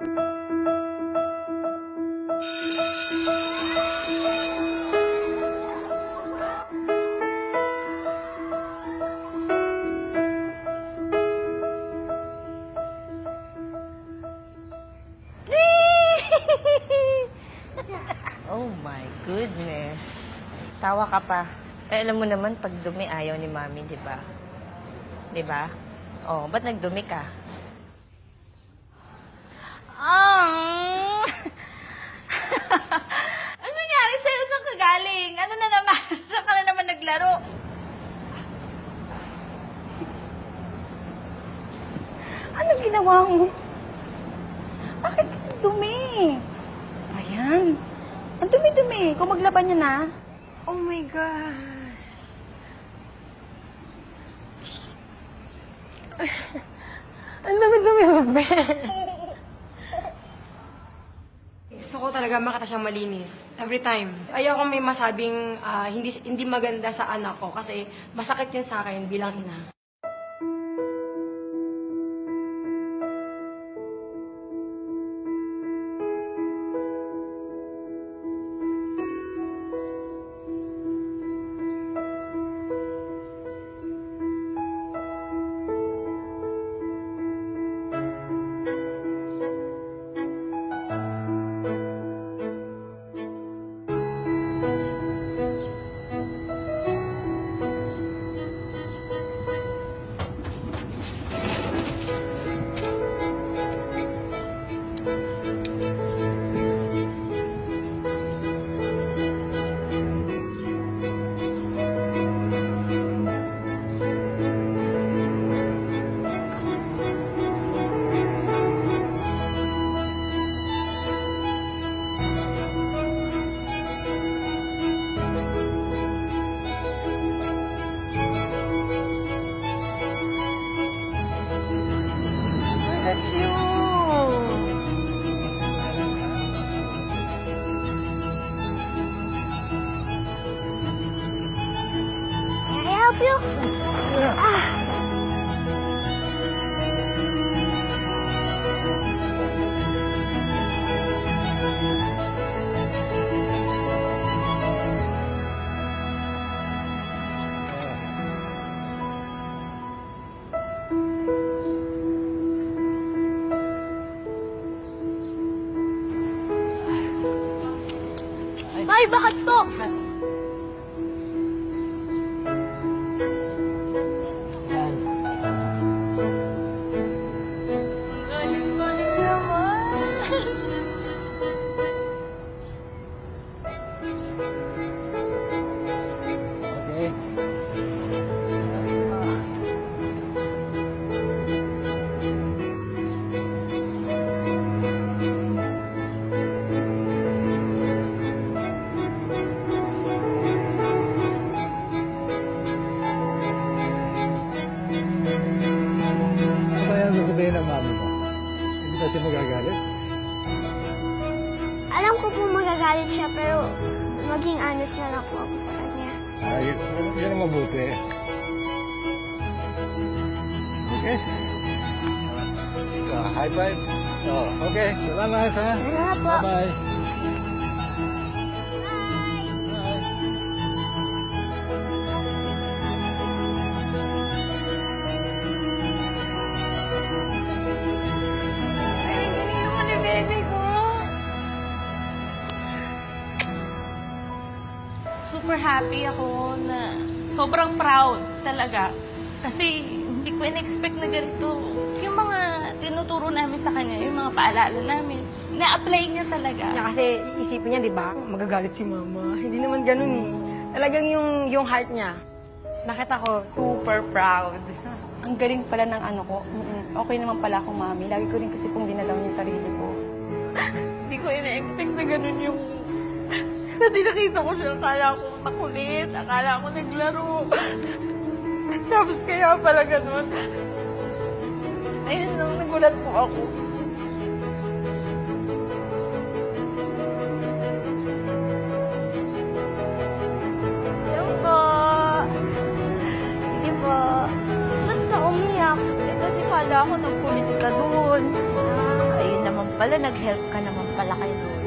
Oh my goodness. Tawa ka pa. Eh, alam mo naman, pag dumi, ayaw ni Mami, di ba? Di ba? Oh, ba't nagdumi ka? Ano nangyari sa'yo? Saan ka galing? Ano na naman? Saan ka na naman naglaro? Ano ginawa mo? Bakit ka dumi? Ayan. Ang dumi-dumi. Kung maglaban niya na. Oh my God. Ang dumi-dumi mo, be. Gusto ko talaga makita siyang malinis. Every time. Ayaw ko may masabing hindi maganda sa anak ko kasi masakit yun sa akin bilang ina. That's you. Can I help you? Tay, bakit to? Galing-galing naman. Okay. Ano kaya ang sasabihin ng mami mo? Hindi ba siya magagalit? Alam ko po magagalit siya, pero maging honest na lang po ako sa kanya. Yun ang mabuti. Okay. High five. Oh, okay. Salamat, ha? Salamat po. Bye-bye. Ay, galing naman ni baby ko. Super happy ako na sobrang proud talaga. Kasi hindi ko in-expect na ganito. Yung mga tinuturo namin sa kanya, yung mga paalala namin, na-apply niya talaga. Kasi isipin niya, di ba, magagalit si mama. Hindi naman ganun eh. Talagang yung heart niya. Nakita ko, super proud. Ang galing pala ng ano ko. Okay naman pala akong mami. Lagi ko rin kasi pong dinadaw yung sarili ko. Hindi ko in-expect na ganun yung... Kasi nakita ko siya, akala ko makulit, akala ko naglaro. Tapos kaya pala ganun. Ayun lang, nagulat po ako. Hello po. Sige po. Ba't ka umiyak? Eh, kasi kala ko nagkulit ka doon. Ayun naman pala, nag-help ka naman pala kay Lola.